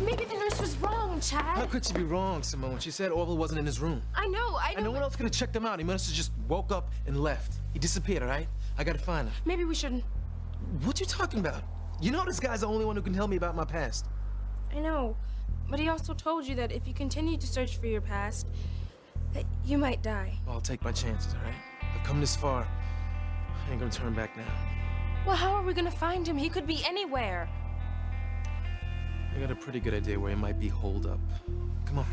Maybe the nurse was wrong, Chad. How could she be wrong, Simone? She said Orville wasn't in his room. I know. And no one else could have checked him out. He must have just woke up and left. He disappeared, all right? I gotta find him. Maybe we shouldn't. What you talking about? You know this guy's the only one who can tell me about my past. I know. But he also told you that if you continue to search for your past, that you might die. Well, I'll take my chances, all right? I've come this far. I ain't gonna turn back now. Well, how are we gonna find him? He could be anywhere. I got a pretty good idea where he might be holed up. Come on.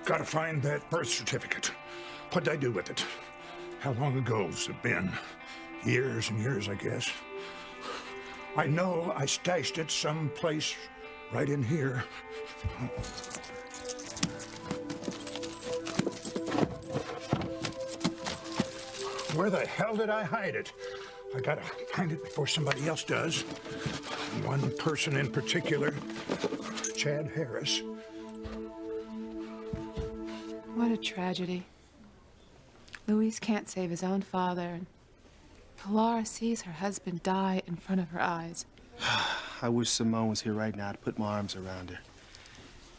Gotta find that birth certificate. What'd I do with it? How long ago's it been? Years and years, I guess. I know I stashed it someplace right in here. Where the hell did I hide it? I gotta find it before somebody else does. One person in particular, Chad Harris. What a tragedy. Luis can't save his own father, and Pilar sees her husband die in front of her eyes. I wish Simone was here right now to put my arms around her.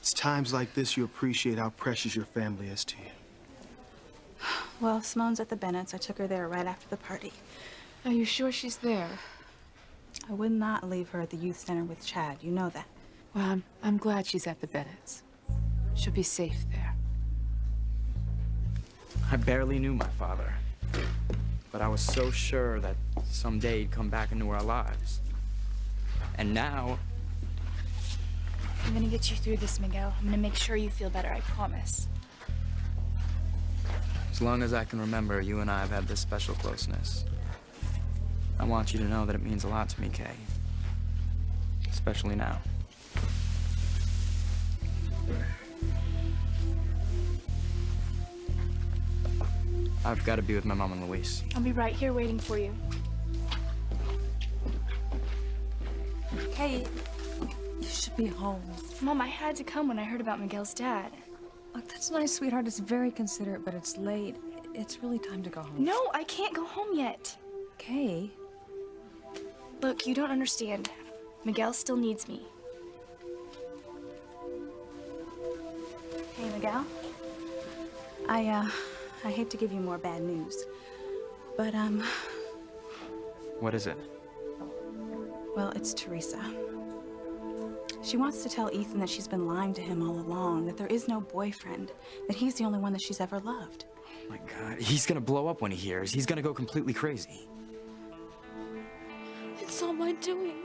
It's times like this you appreciate how precious your family is to you. Well, Simone's at the Bennett's. I took her there right after the party. Are you sure she's there? I would not leave her at the youth center with Chad. You know that. Well, I'm glad she's at the Bennett's. She'll be safe there. I barely knew my father, but I was so sure that someday he'd come back into our lives. And now... I'm gonna get you through this, Miguel. I'm gonna make sure you feel better, I promise. As long as I can remember, you and I have had this special closeness. I want you to know that it means a lot to me, Kay. Especially now. I've got to be with my mom and Luis. I'll be right here waiting for you. Hey, you should be home. Mom, I had to come when I heard about Miguel's dad. Look, that's nice, sweetheart. It's very considerate, but it's late. It's really time to go home. No, I can't go home yet. Kay. Look, you don't understand. Miguel still needs me. Hey, Miguel. I hate to give you more bad news, but, What is it? well, it's Teresa. She wants to tell Ethan that she's been lying to him all along, that there is no boyfriend, that he's the only one that she's ever loved. Oh my God, he's gonna blow up when he hears. He's gonna go completely crazy. It's all my doing.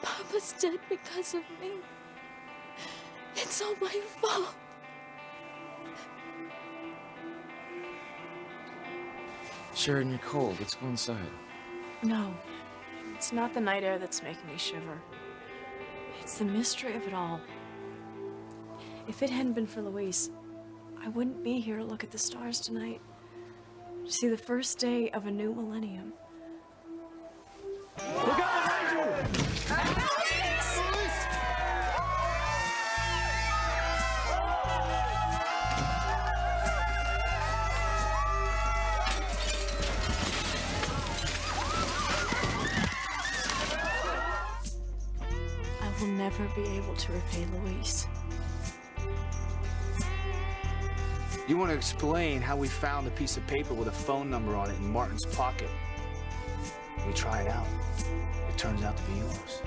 Papa's dead because of me. It's all my fault. Sheridan, you're cold. Let's go inside. No, it's not the night air that's making me shiver. It's the mystery of it all. If it hadn't been for Luis, I wouldn't be here to look at the stars tonight, to see the first day of a new millennium. Look out behind you! I will never be able to repay Luis. You want to explain how we found a piece of paper with a phone number on it in Martin's pocket? We try it out. It turns out to be yours.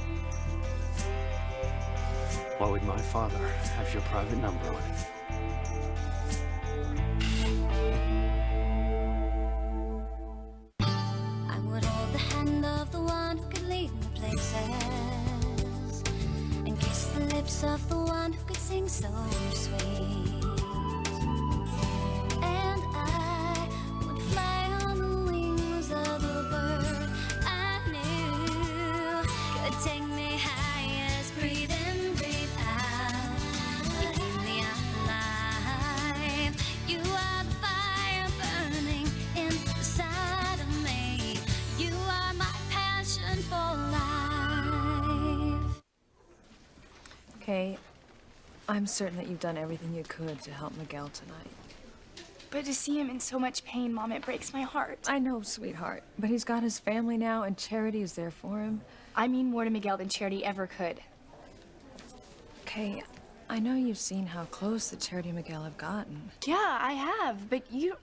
Why would my father have your private number on it? I would hold the hand of the one who could lead me places, and kiss the lips of the one who could sing so sweet. And I would fly on the wings of the bird I knew could take me high as breathe in, breathe out. You keep me alive. You are the fire burning inside of me. You are my passion for life. Okay, I'm certain that you've done everything you could to help Miguel tonight. But to see him in so much pain, Mom, it breaks my heart. I know, sweetheart, but he's got his family now, and Charity is there for him. I mean more to Miguel than Charity ever could. Kay, I know you've seen how close that Charity and Miguel have gotten. Yeah, I have, but you...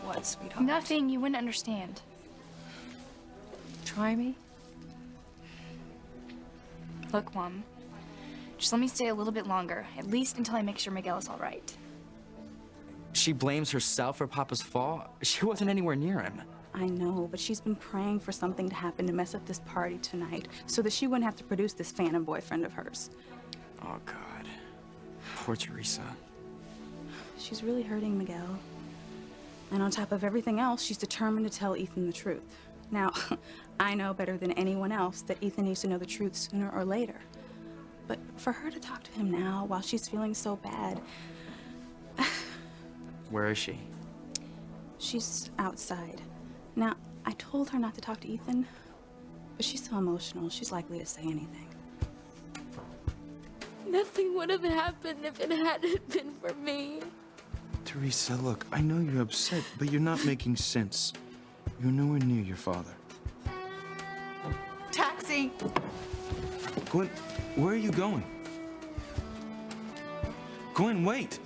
What, sweetheart? Nothing. You wouldn't understand. Try me? Look, Mom. Just let me stay a little bit longer, at least until I make sure Miguel is all right. She blames herself for Papa's fall. She wasn't anywhere near him. I know, but she's been praying for something to happen to mess up this party tonight so that she wouldn't have to produce this phantom boyfriend of hers. Oh, God. Poor Teresa. She's really hurting Miguel. And on top of everything else, she's determined to tell Ethan the truth. Now, I know better than anyone else that Ethan needs to know the truth sooner or later. But for her to talk to him now while she's feeling so bad... Where is she? She's outside. Now, I told her not to talk to Ethan, but she's so emotional, she's likely to say anything. Nothing would have happened if it hadn't been for me. Teresa, look, I know you're upset, but you're not making sense. You're nowhere near your father. Taxi! Gwen, where are you going? Gwen, wait!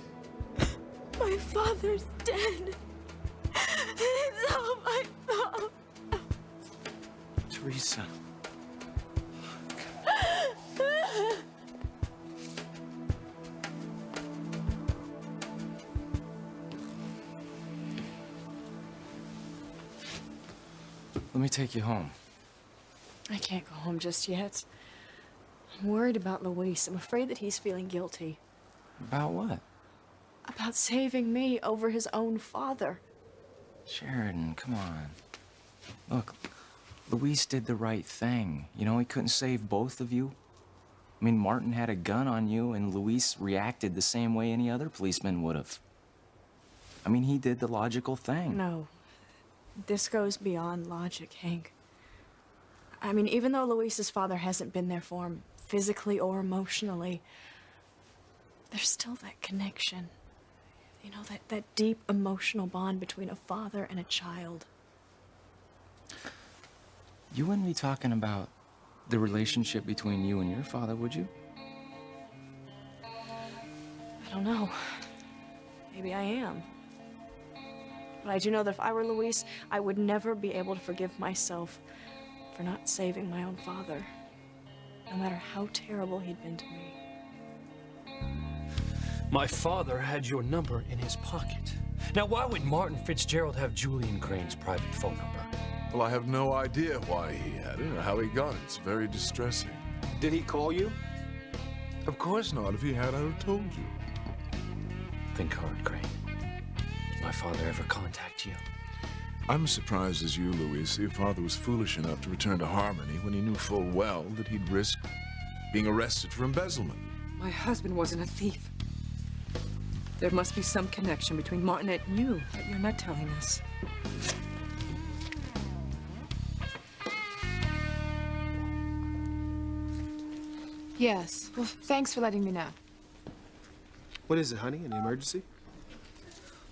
My father's dead. It's all my fault. Teresa. Let me take you home. I can't go home just yet. I'm worried about Luis. I'm afraid that he's feeling guilty. About what? About saving me over his own father. Sheridan, come on. Look, Luis did the right thing. You know, he couldn't save both of you. I mean, Martin had a gun on you, and Luis reacted the same way any other policeman would have. I mean, he did the logical thing. No. This goes beyond logic, Hank. I mean, even though Luis's father hasn't been there for him, physically or emotionally, there's still that connection. You know, that deep emotional bond between a father and a child. You wouldn't be talking about the relationship between you and your father, would you? I don't know. Maybe I am. But I do know that if I were Luis, I would never be able to forgive myself for not saving my own father, no matter how terrible he'd been to me. My father had your number in his pocket. Now, why would Martin Fitzgerald have Julian Crane's private phone number? Well, I have no idea why he had it or how he got it. It's very distressing. Did he call you? Of course not. If he had, I would have told you. Think hard, Crane. Did my father ever contact you? I'm as surprised as you, Luis. Your father was foolish enough to return to Harmony when he knew full well that he'd risk being arrested for embezzlement. My husband wasn't a thief. There must be some connection between Martin and you that you're not telling us. Yes. Well, thanks for letting me know. What is it, honey? An emergency?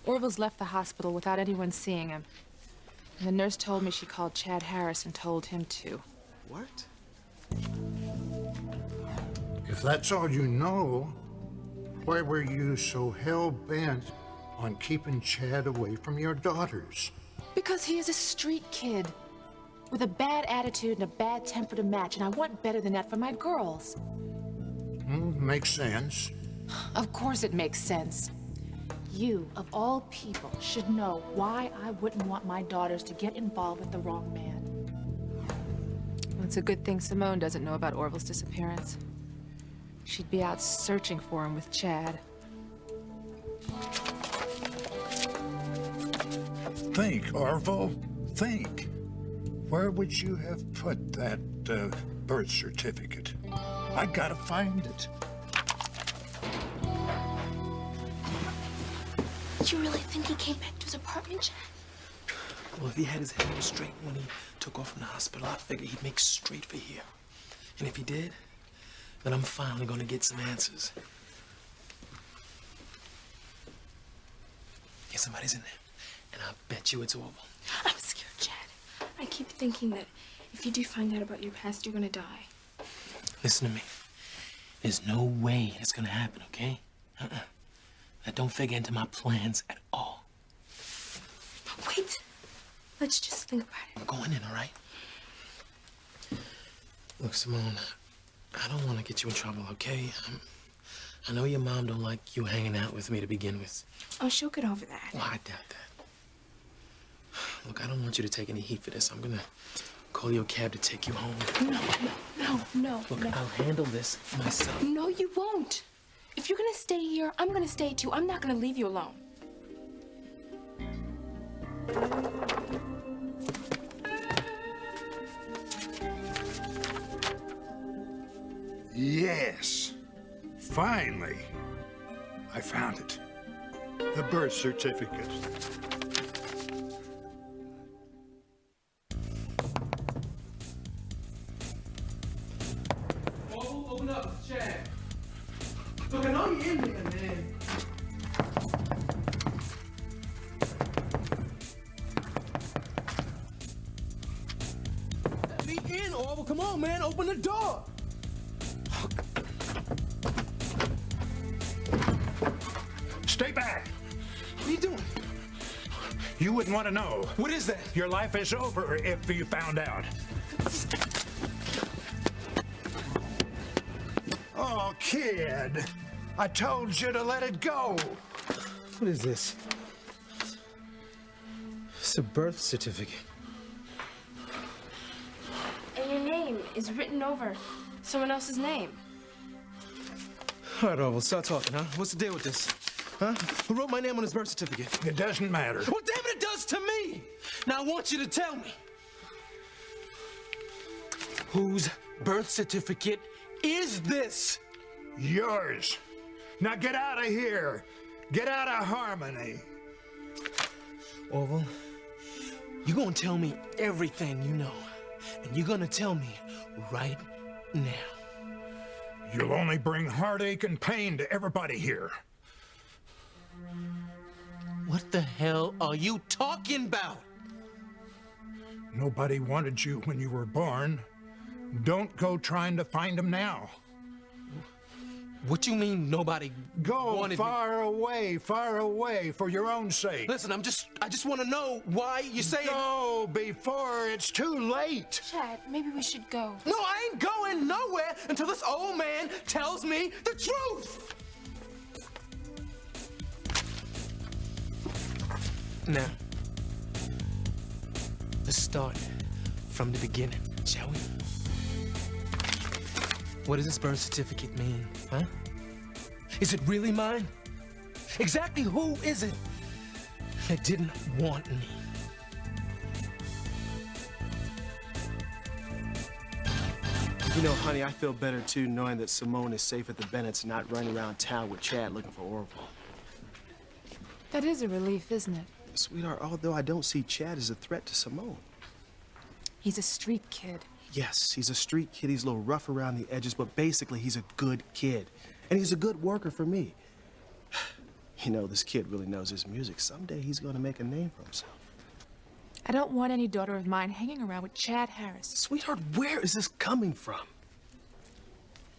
Orville's left the hospital without anyone seeing him. And the nurse told me she called Chad Harris and told him to. What? If that's all you know, why were you so hell-bent on keeping Chad away from your daughters? Because he is a street kid. With a bad attitude and a bad temper to match, and I want better than that for my girls. Makes sense. Of course it makes sense. You, of all people, should know why I wouldn't want my daughters to get involved with the wrong man. Well, it's a good thing Simone doesn't know about Orville's disappearance. She'd be out searching for him with Chad. Think, Orville. Think. Where would you have put that birth certificate? I gotta find it. You really think he came back to his apartment, Chad? Well, if he had his head on straight when he took off from the hospital, I figured he'd make straight for here. And if he did, that I'm finally gonna get some answers. Yeah, somebody's in there, and I bet you it's Orville. I'm scared, Chad. I keep thinking that if you do find out about your past, you're gonna die. Listen to me. There's no way it's gonna happen, okay? That don't figure into my plans at all. Wait. Let's just think about it. I'm going in, all right? Look, Simone, I don't want to get you in trouble, okay? I know your mom don't like you hanging out with me to begin with. Oh, she'll get over that. Well, I doubt that. Look, I don't want you to take any heat for this. I'm gonna call you a cab to take you home. No. Look, I'll handle this myself. No, you won't. If you're gonna stay here, I'm gonna stay too. I'm not gonna leave you alone. Yes. Finally. I found it. The birth certificate. Oh, open up, it's Chad. Look, I know you're in there, man. Let me in, Orville. Come on, man. Open the door. Stay back. What are you doing? You wouldn't want to know. What is that? Your life is over if you found out. Oh, kid. I told you to let it go. What is this? It's a birth certificate. And your name is written over someone else's name. All right, Orville, start talking, huh? What's the deal with this? Huh? Who wrote my name on his birth certificate? It doesn't matter. Well, damn it, it does to me! Now, I want you to tell me. Whose birth certificate is this? Yours. Now get out of here. Get out of Harmony. Orville, you're gonna tell me everything you know. And you're gonna tell me right now. You'll only bring heartache and pain to everybody here. What the hell are you talking about? Nobody wanted you when you were born. Don't go trying to find them now. What you mean nobody Go wanted far away for your own sake. Listen, I just want to know why you say Go before it's too late. Chad, maybe we should go. No, I ain't going nowhere until this old man tells me the truth. Now, let's start from the beginning, shall we? What does this birth certificate mean, huh? Is it really mine? Exactly who is it that didn't want me? You know, honey, I feel better too knowing that Simone is safe at the Bennetts, not running around town with Chad looking for Orville. That is a relief, isn't it? Sweetheart, although I don't see Chad as a threat to Simone. He's a street kid. Yes, he's a street kid. He's a little rough around the edges, but basically he's a good kid. And he's a good worker for me. You know, this kid really knows his music. Someday he's going to make a name for himself. I don't want any daughter of mine hanging around with Chad Harris. Sweetheart, where is this coming from?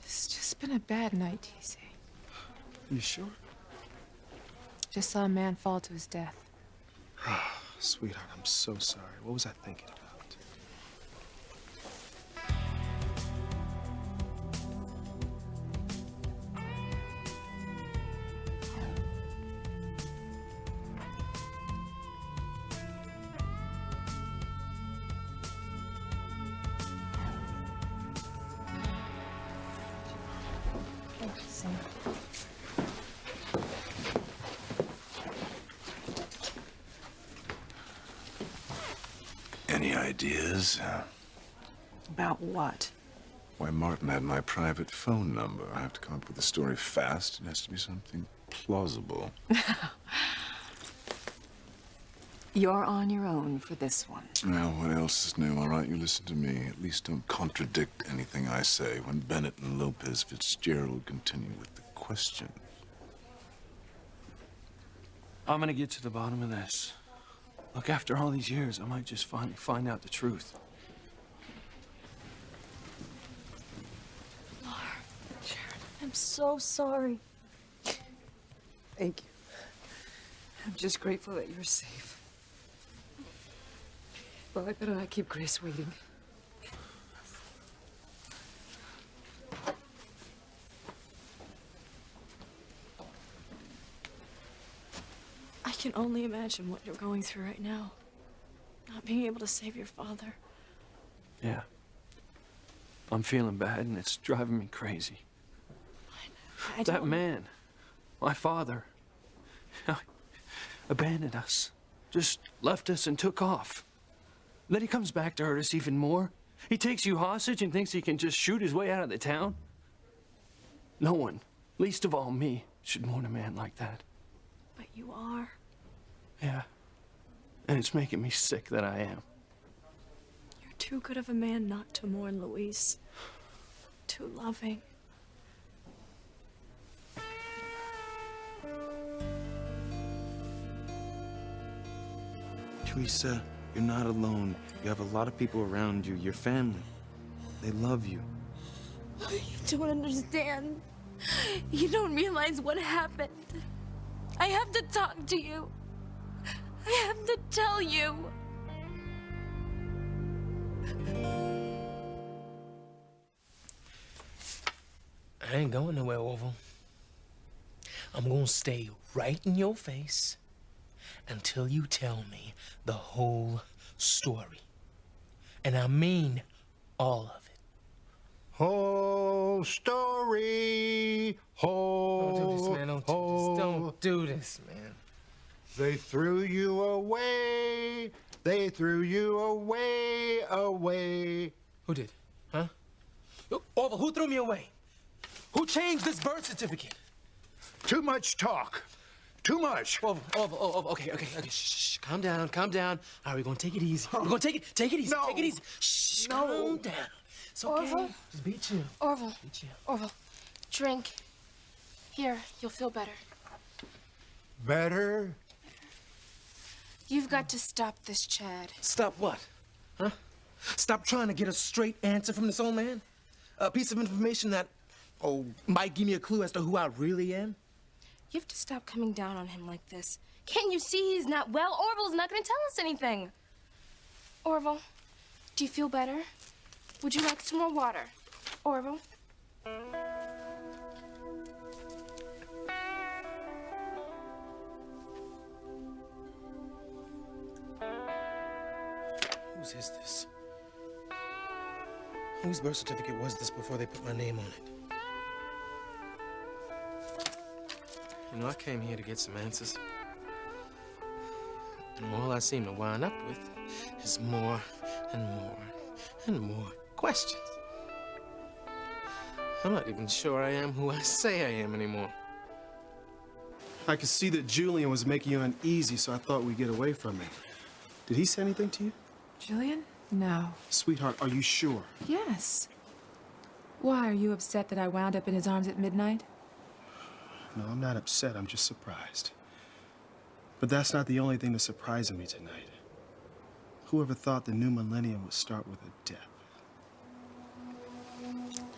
It's just been a bad night, TC. You sure? Just saw a man fall to his death. Sweetheart, I'm so sorry. What was I thinking about? Any ideas? About what? Why Martin had my private phone number. I have to come up with a story fast. It has to be something plausible. You're on your own for this one. Well, what else is new? All right, you listen to me. At least don't contradict anything I say when Bennett and Lopez Fitzgerald continue with the question. I'm gonna get to the bottom of this. Look, after all these years, I might just finally find out the truth. Laura, Sharon, I'm so sorry. Thank you. I'm just grateful that you're safe. Well, I better not keep Grace waiting. I can only imagine what you're going through right now. Not being able to save your father. Yeah. I'm feeling bad, and it's driving me crazy. I That don't- man, my father, abandoned us. Just left us and took off. Then he comes back to hurt us even more. He takes you hostage and thinks he can just shoot his way out of the town. No one, least of all me, should mourn a man like that. But you are. Yeah. And it's making me sick that I am. You're too good of a man not to mourn, Luis. Too loving. Teresa, you're not alone. You have a lot of people around you, your family. They love you. You don't understand. You don't realize what happened. I have to talk to you. I have to tell you. I ain't going nowhere, Orville. I'm gonna stay right in your face until you tell me the whole story. And I mean all of it. Whole story, whole... Don't do this, man. Don't do this, man. They threw you away. They threw you away. Who did? Huh? Orville, who threw me away? Who changed this birth certificate? Too much talk. Too much. Orville, okay. Shh, calm down. All right, we're gonna take it easy. We're gonna take it easy. No. Take it easy. Shh, calm down. It's okay. Orville? Just be chill. Orville. Be chill. Orville, drink. Here, you'll feel better. Better? You've got to stop this, Chad. Stop what? Huh? Stop trying to get a straight answer from this old man? A piece of information that, might give me a clue as to who I really am? You have to stop coming down on him like this. Can't you see he's not well? Orville's not going to tell us anything. Orville, do you feel better? Would you like some more water? Orville? Whose is this? Whose birth certificate was this before they put my name on it? You know, I came here to get some answers. And all I seem to wind up with is more and more and more questions. I'm not even sure I am who I say I am anymore. I could see that Julian was making you uneasy, so I thought we'd get away from him. Did he say anything to you? Julian? No. Sweetheart, are you sure? Yes. Why, are you upset that I wound up in his arms at midnight? No, I'm not upset. I'm just surprised. But that's not the only thing that's surprising me tonight. Whoever thought the new millennium would start with a death?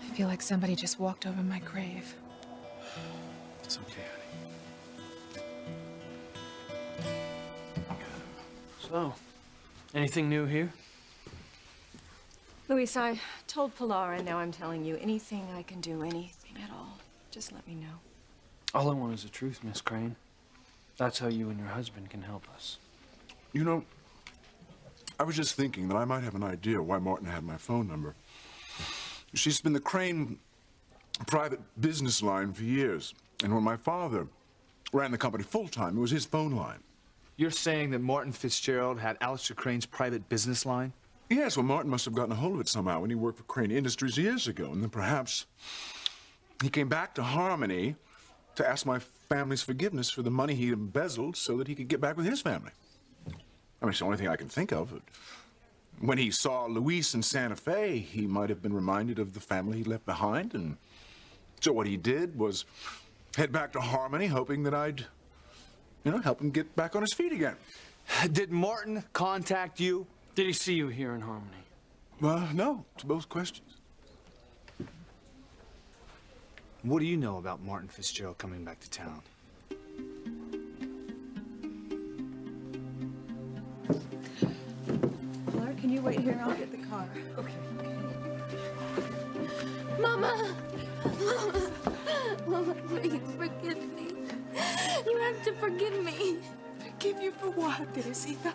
I feel like somebody just walked over my grave. It's okay, honey. So, anything new here? Luis, I told Pilar, and now I'm telling you, anything I can do, anything at all, just let me know. All I want is the truth, Miss Crane. That's how you and your husband can help us. You know, I was just thinking that I might have an idea why Martin had my phone number. She's been the Crane private business line for years. And when my father ran the company full-time, it was his phone line. You're saying that Martin Fitzgerald had Alistair Crane's private business line? Yes, well, Martin must have gotten a hold of it somehow when he worked for Crane Industries years ago. And then perhaps he came back to Harmony to ask my family's forgiveness for the money he embezzled so that he could get back with his family. I mean, it's the only thing I can think of. When he saw Luis in Santa Fe, he might have been reminded of the family he left behind, and so what he did was head back to Harmony, hoping that I'd, help him get back on his feet again. Did Martin contact you? Did he see you here in Harmony? Well, no, to both questions. What do you know about Martin Fitzgerald coming back to town? Clark, can you wait here? I'll get the car. Okay. Mama! Mama, please forgive me. You have to forgive me. Forgive you for what, Teresita?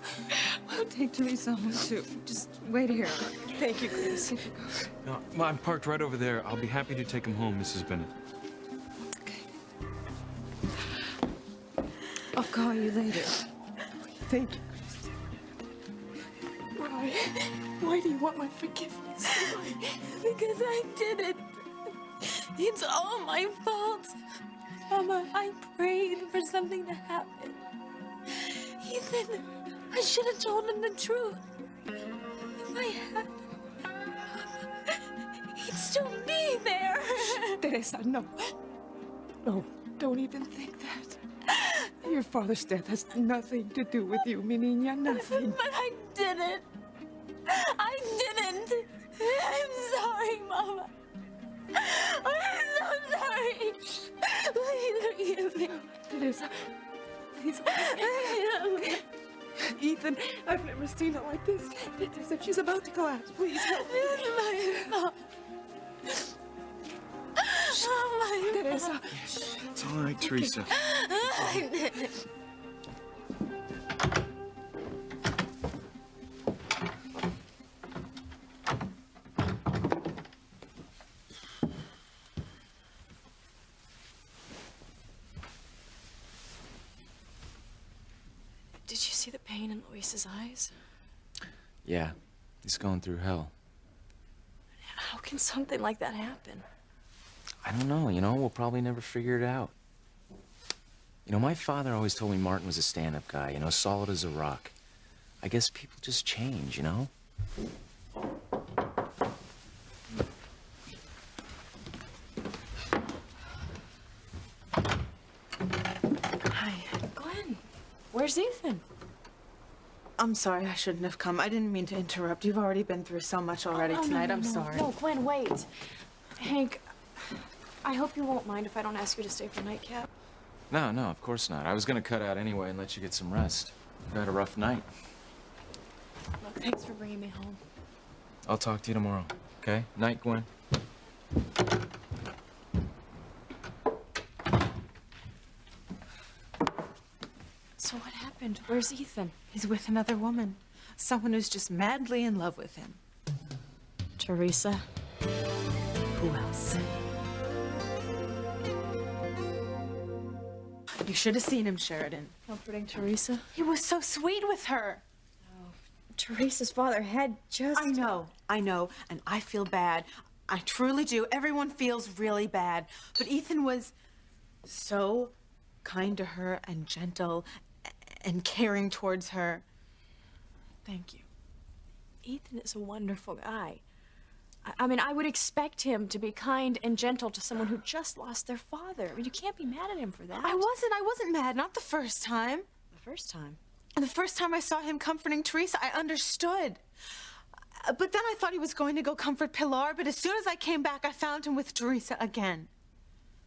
I'll take Teresa home too. Just wait here. Thank you, Grace. No, I'm parked right over there. I'll be happy to take him home, Mrs. Bennett. I'll call you later. Thank you. Why? Why do you want my forgiveness? Because I did it. It's all my fault. Mama, I prayed for something to happen. Ethan, I should have told him the truth. If I had, he'd still be there. Teresa, no. No, don't even think that. Your father's death has nothing to do with you, mi niña, nothing. But I didn't. I didn't. I'm sorry, Mama. I'm so sorry. Please forgive me. Teresa, please. Ethan, I've never seen her like this. It's as if she's about to collapse. Please help me. This is my fault. Oh, my Teresa. It's all right, Teresa. I did it. Did you see the pain in Luis's eyes? Yeah, he's going through hell. How can something like that happen? I don't know, we'll probably never figure it out. My father always told me Martin was a stand-up guy, solid as a rock. I guess people just change, Hi. Gwen, where's Ethan? I'm sorry, I shouldn't have come. I didn't mean to interrupt. You've already been through so much already tonight. I'm sorry. No, Gwen, wait. Hank, I hope you won't mind if I don't ask you to stay for nightcap. No, of course not. I was gonna cut out anyway and let you get some rest. You had a rough night. Look, thanks for bringing me home. I'll talk to you tomorrow, okay? Night, Gwen. So what happened? Where's Ethan? He's with another woman. Someone who's just madly in love with him. Teresa? Who else? You should have seen him, Sheridan. Comforting Teresa? He was so sweet with her. Teresa's father had just... I know, and I feel bad. I truly do. Everyone feels really bad. But Ethan was so kind to her and gentle and caring towards her. Thank you. Ethan is a wonderful guy. I mean, I would expect him to be kind and gentle to someone who just lost their father. I mean, you can't be mad at him for that. I wasn't mad. Not the first time. The first time? And the first time I saw him comforting Teresa, I understood. But then I thought he was going to go comfort Pilar, but as soon as I came back, I found him with Teresa again.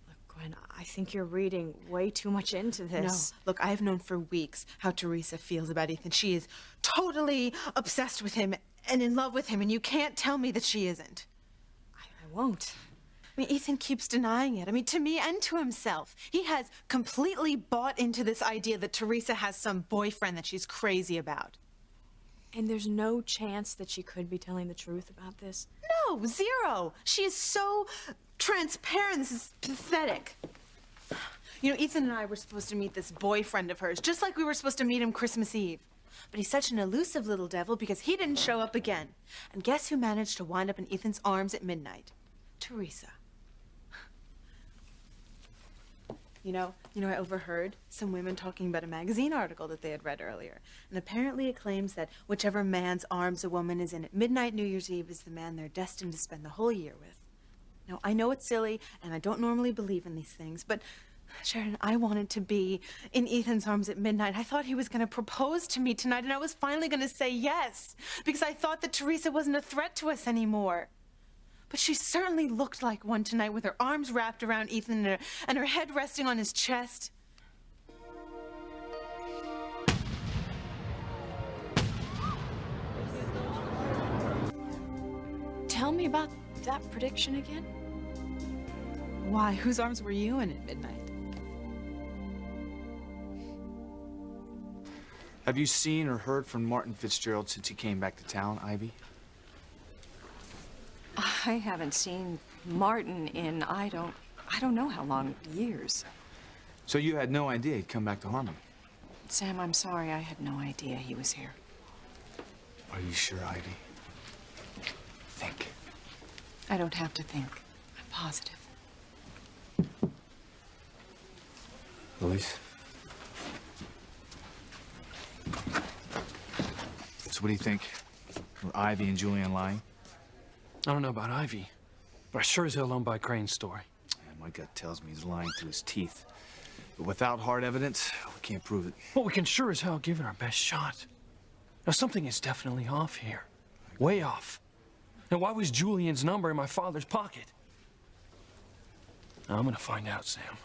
Look, Gwen, I think you're reading way too much into this. No, look, I've known for weeks how Teresa feels about Ethan. She is totally obsessed with him and in love with him, and you can't tell me that she isn't. I won't. I mean, Ethan keeps denying it. I mean, to me and to himself. He has completely bought into this idea that Teresa has some boyfriend that she's crazy about. And there's no chance that she could be telling the truth about this? No, zero. She is so transparent. This is pathetic. Ethan and I were supposed to meet this boyfriend of hers, just like we were supposed to meet him Christmas Eve. But he's such an elusive little devil because he didn't show up again. And guess who managed to wind up in Ethan's arms at midnight? Teresa. I overheard some women talking about a magazine article that they had read earlier. And apparently it claims that whichever man's arms a woman is in at midnight New Year's Eve is the man they're destined to spend the whole year with. Now, I know it's silly, and I don't normally believe in these things, but Sheridan, I wanted to be in Ethan's arms at midnight. I thought he was going to propose to me tonight, and I was finally going to say yes, because I thought that Teresa wasn't a threat to us anymore. But she certainly looked like one tonight, with her arms wrapped around Ethan and her head resting on his chest. Tell me about that prediction again. Why? Whose arms were you in at midnight? Have you seen or heard from Martin Fitzgerald since he came back to town, Ivy? I haven't seen Martin in, I don't know how long, years. So you had no idea he'd come back to Harmon? Sam, I'm sorry, I had no idea he was here. Are you sure, Ivy? Think. I don't have to think. I'm positive. Louise? So what do you think? Were Ivy and Julian lying? I don't know about Ivy, but I sure as hell don't buy Crane's story. Yeah, my gut tells me he's lying through his teeth. But without hard evidence, we can't prove it. Well, we can sure as hell give it our best shot. Now, something is definitely off here. Way off. Now, why was Julian's number in my father's pocket? Now, I'm gonna find out, Sam.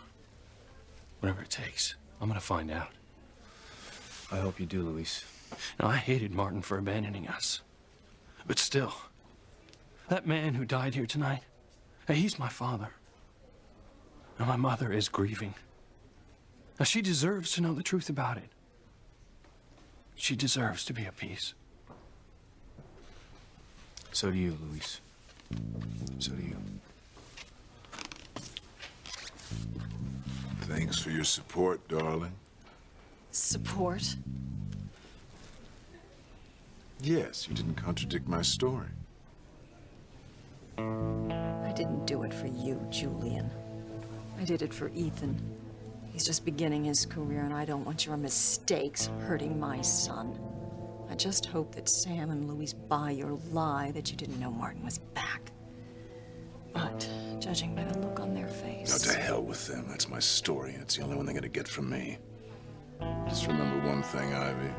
Whatever it takes, I'm gonna find out. I hope you do, Luis. Now, I hated Martin for abandoning us. But still, that man who died here tonight, hey, he's my father. Now, my mother is grieving. Now, she deserves to know the truth about it. She deserves to be at peace. So do you, Luis. So do you. Thanks for your support, darling. Support? Yes, you didn't contradict my story. I didn't do it for you, Julian. I did it for Ethan. He's just beginning his career, and I don't want your mistakes hurting my son. I just hope that Sam and Louise buy your lie that you didn't know Martin was back. But, judging by the look on their face... Now, to hell with them. That's my story. It's the only one they're gonna get from me. Just remember one thing, Ivy.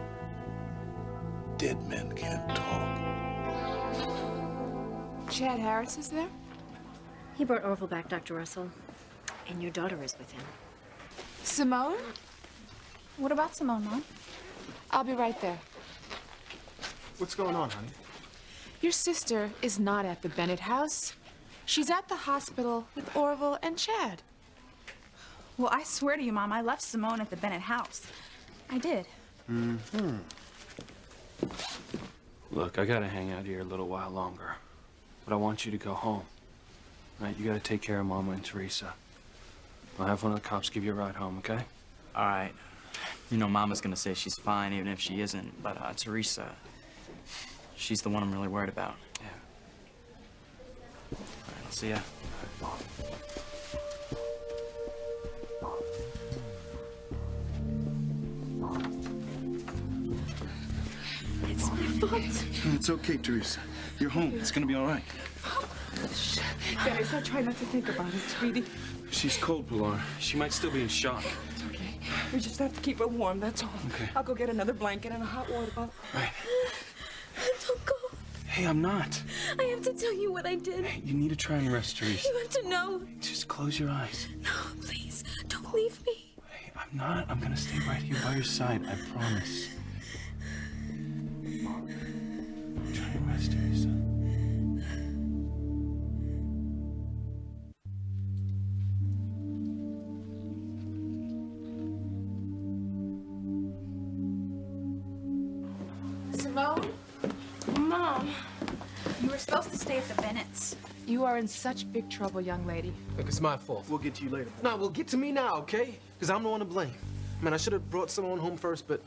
Dead men can't talk. Chad Harris is there? He brought Orville back, Dr. Russell. And your daughter is with him. Simone? What about Simone, Mom? I'll be right there. What's going on, honey? Your sister is not at the Bennett house. She's at the hospital with Orville and Chad. Well, I swear to you, Mom, I left Simone at the Bennett house. I did. Mm-hmm. Look, I gotta hang out here a little while longer. But I want you to go home. Right? You gotta take care of Mama and Teresa. I'll have one of the cops give you a ride home, okay? All right. You know, Mama's gonna say she's fine, even if she isn't. But Teresa, she's the one I'm really worried about. Yeah. All right, I'll see ya. It's my fault. It's okay, Teresa. You're home. It's gonna be all right. Guys, I try not to think about it, sweetie. She's cold, Pilar. She might still be in shock. It's okay. We just have to keep her warm, that's all. Okay. I'll go get another blanket and a hot water bottle. Right. Don't go. Hey, I'm not. I have to tell you what I did. Hey, you need to try and rest, Teresa. You have to know. Just close your eyes. No, please, don't leave me. Hey, I'm not. I'm gonna stay right here by your side. I promise. Try and rest, Teresa. Simone? Mom, you were supposed to stay at the Bennetts. You are in such big trouble, young lady. Look, it's my fault. We'll get to you later. No, well, get to me now, okay? Because I'm the one to blame. Man, I should have brought someone home first, but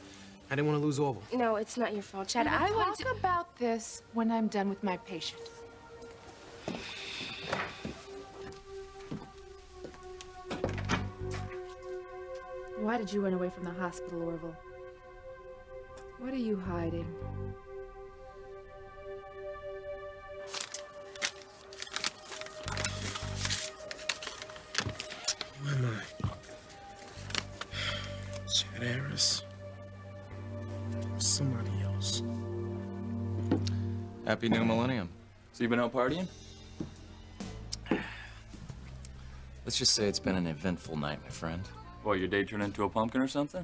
I didn't want to lose Orville. No, it's not your fault, Chad. I will talk about this when I'm done with my patient. Why did you run away from the hospital, Orville? What are you hiding? Where am I? Chad Harris? Somebody else. Happy New Millennium. So you been out partying? Let's just say it's been an eventful night, my friend. Well, your day turned into a pumpkin or something?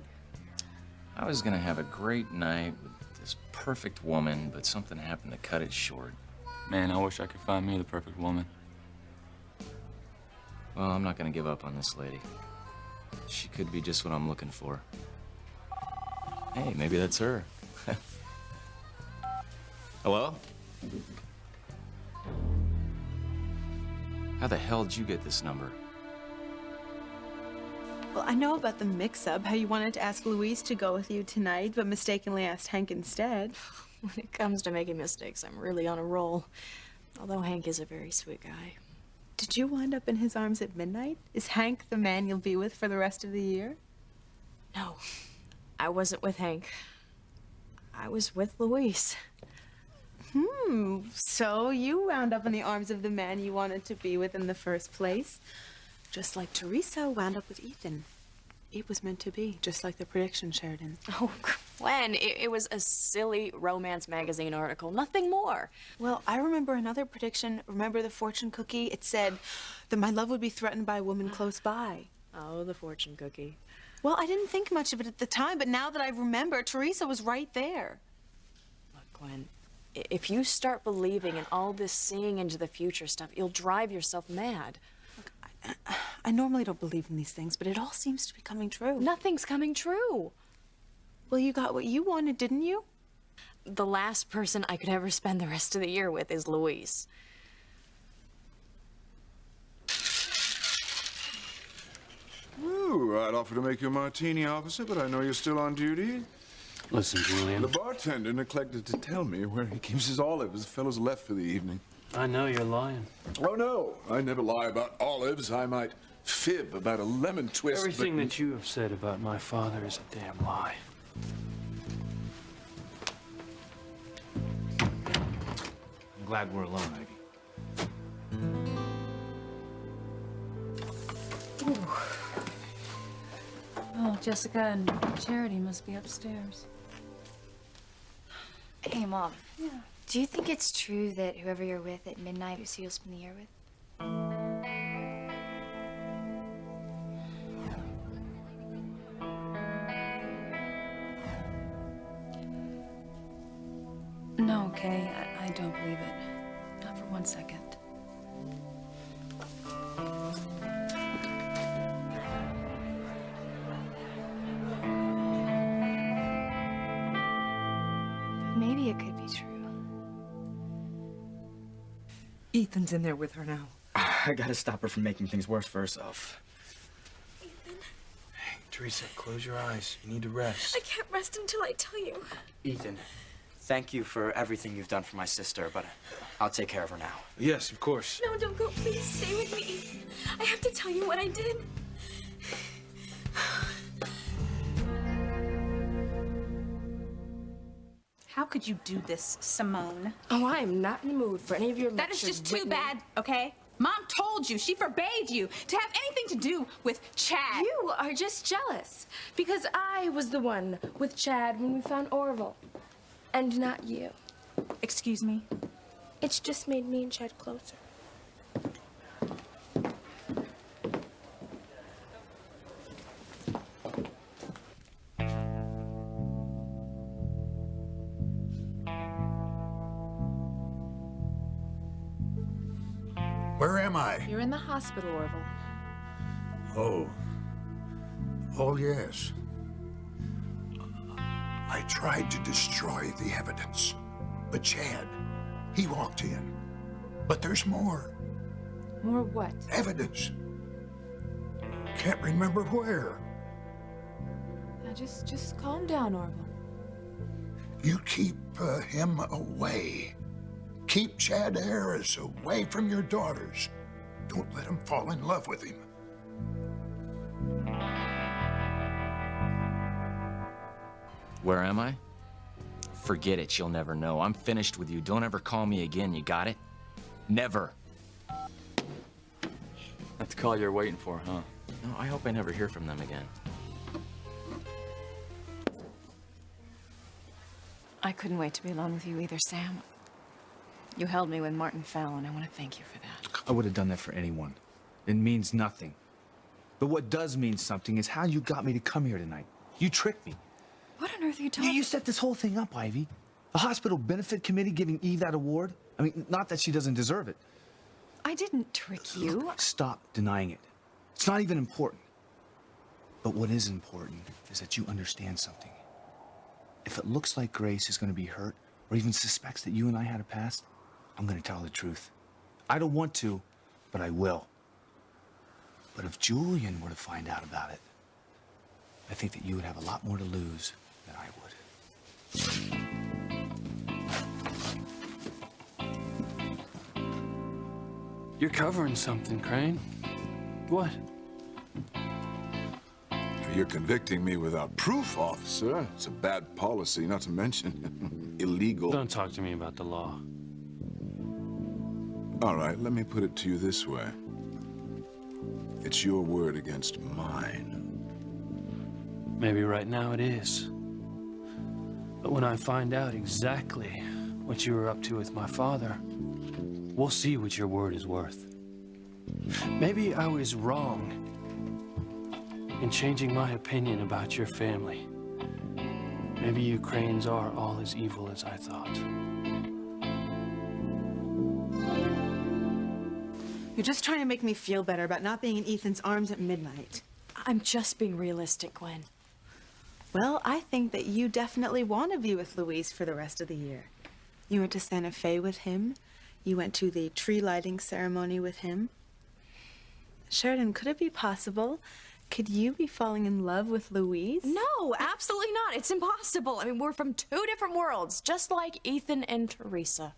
I was gonna have a great night with this perfect woman, but something happened to cut it short. Man, I wish I could find me the perfect woman. Well, I'm not gonna give up on this lady. She could be just what I'm looking for. Hey, maybe that's her. Hello? How the hell did you get this number? Well, I know about the mix-up, how you wanted to ask Louise to go with you tonight, but mistakenly asked Hank instead. When it comes to making mistakes, I'm really on a roll. Although Hank is a very sweet guy. Did you wind up in his arms at midnight? Is Hank the man you'll be with for the rest of the year? No, I wasn't with Hank. I was with Louise. So you wound up in the arms of the man you wanted to be with in the first place. Just like Teresa wound up with Ethan. It was meant to be, just like the prediction, Sheridan. Oh, Glenn, it was a silly romance magazine article, nothing more. Well, I remember another prediction. Remember the fortune cookie? It said that my love would be threatened by a woman close by. Oh, the fortune cookie. Well, I didn't think much of it at the time, but now that I remember, Teresa was right there. Look, Glenn, if you start believing in all this seeing into the future stuff, you'll drive yourself mad. I normally don't believe in these things, but it all seems to be coming true. Nothing's coming true. Well, you got what you wanted, didn't you? The last person I could ever spend the rest of the year with is Louise. Ooh, I'd offer to make you a martini, officer, but I know you're still on duty. Listen, Julian. The bartender neglected to tell me where he keeps his olives. The fellow's left for the evening. I know you're lying. Oh, no. I never lie about olives. I might fib about a lemon twist, Everything that you have said about my father is a damn lie. I'm glad we're alone, Ivy. Oh, Jessica and Charity must be upstairs. Hey, Mom. Yeah. Do you think it's true that whoever you're with at midnight is who you'll spend the year with? No, Kay, I don't believe it. Not for 1 second. Maybe it could be true. Ethan's in there with her now. I gotta stop her from making things worse for herself. Hey, Teresa, close your eyes. You need to rest. I can't rest until I tell you. Ethan, thank you for everything you've done for my sister, but I'll take care of her now. Yes, of course. No, don't go. Please stay with me. I have to tell you what I did. How could you do this, Simone? Oh, I am not in the mood for any of your That is lectures, just too Whitney. bad, okay? Mom told you, she forbade you to have anything to do with Chad. You are just jealous because I was the one with Chad when we found Orville, and not you. Excuse me? It's just made me and Chad closer. Where am I? You're in the hospital, Orville. Oh. Oh, yes. I tried to destroy the evidence, but Chad, he walked in. But there's more. More what? Evidence. Can't remember where. Now just calm down, Orville. You keep him away. Keep Chad Harris away from your daughters. Don't let him fall in love with him. Where am I? Forget it, you'll never know. I'm finished with you. Don't ever call me again, you got it? Never. That's the call you're waiting for, huh? No, I hope I never hear from them again. I couldn't wait to be alone with you either, Sam. You held me when Martin fell, and I want to thank you for that. I would have done that for anyone. It means nothing. But what does mean something is how you got me to come here tonight. You tricked me. What on earth are you talking about? You set this whole thing up, Ivy. The hospital benefit committee giving Eve that award. I mean, not that she doesn't deserve it. I didn't trick you. Stop denying it. It's not even important. But what is important is that you understand something. If it looks like Grace is going to be hurt, or even suspects that you and I had a past, I'm going to tell her the truth. I don't want to, but I will. But if Julian were to find out about it, I think that you would have a lot more to lose than I would. You're covering something, Crane. What? You're convicting me without proof, officer. It's a bad policy, not to mention illegal. Don't talk to me about the law. All right, let me put it to you this way. It's your word against mine. Maybe right now it is. But when I find out exactly what you were up to with my father, we'll see what your word is worth. Maybe I was wrong in changing my opinion about your family. Maybe you Cranes are all as evil as I thought. You're just trying to make me feel better about not being in Ethan's arms at midnight. I'm just being realistic, Gwen. Well, I think that you definitely want to be with Luis for the rest of the year. You went to Santa Fe with him. You went to the tree lighting ceremony with him. Sheridan, could it be possible? Could you be falling in love with Luis? No, absolutely not. It's impossible. I mean, we're from two different worlds, just like Ethan and Teresa.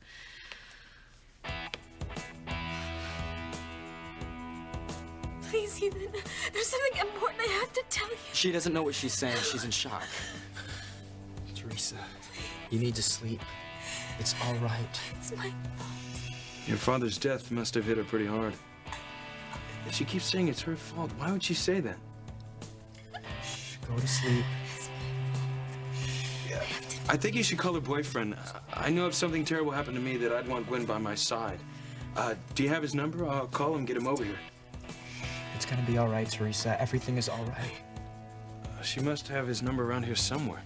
Please, Ethan, there's something important I have to tell you. She doesn't know what she's saying. She's in shock. Teresa, you need to sleep. It's all right. It's my fault. Your father's death must have hit her pretty hard. If she keeps saying it's her fault, why would she say that? Shh, go to sleep. Yeah. I think you should call her boyfriend. I know if something terrible happened to me that I'd want Gwen by my side. Do you have his number? I'll call him, get him over here. It's gonna be all right, Teresa. Everything is all right. She must have his number around here somewhere.